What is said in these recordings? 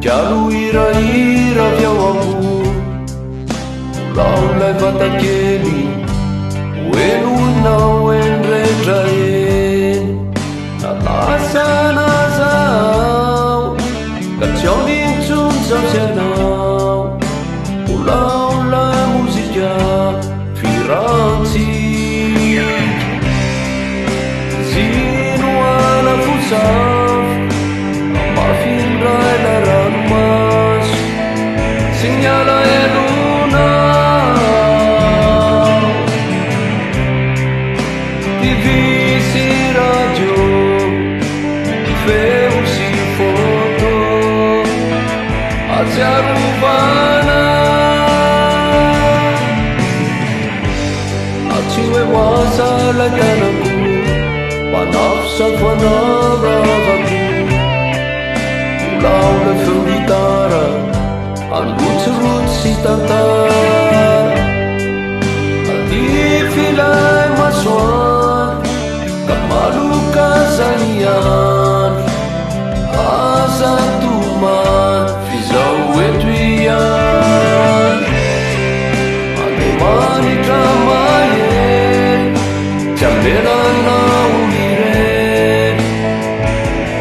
Chiaro ira viao amor Laulai vatakely Oenonao enrehetra eny Nalasana zao Ka tsy ao nintsony zao sy anao Olaolay mozika firantsika Zinoana fosafo Amafindray la ranomaso Sy miala elonao TV sy radio Feo sy photo Atsiarovana Atsy hoe hoasa lay tanako Manafo safoanaravako Laula feu gitara Anrotsirotsy tantara Ady filay masoandro Ka maloka zany andro Aza tomany Fizao eto iandro Ande manitra mahery Tsy ambelanao ireny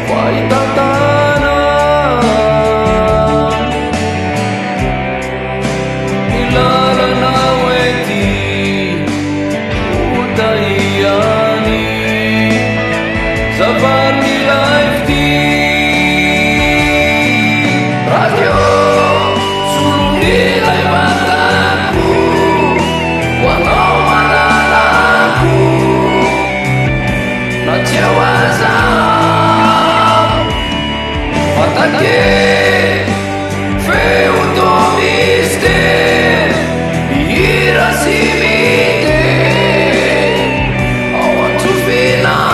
Fa itatana Ilalanao ety Utaiany Zavany life ty Radio Sulunilay mataku Wanao manalaku Natsiawaza Fatake Feu domiste Ira simite I want to feel now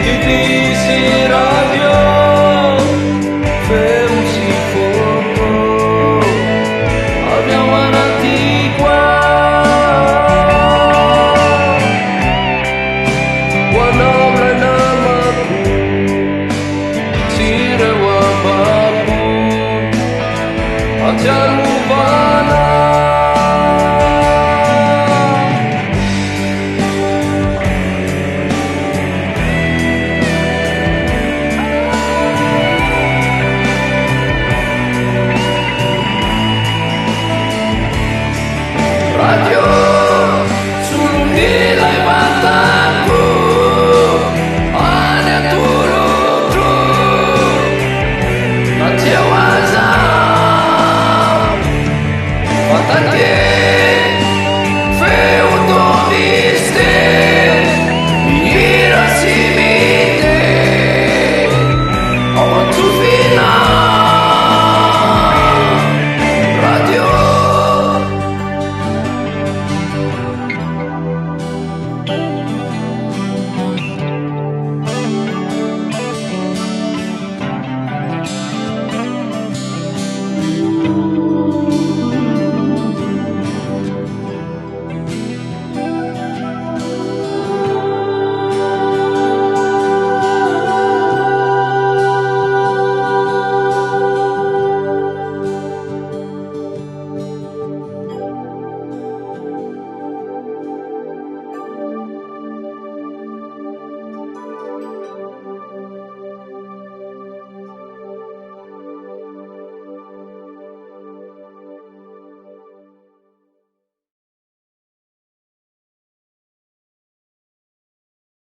Divisi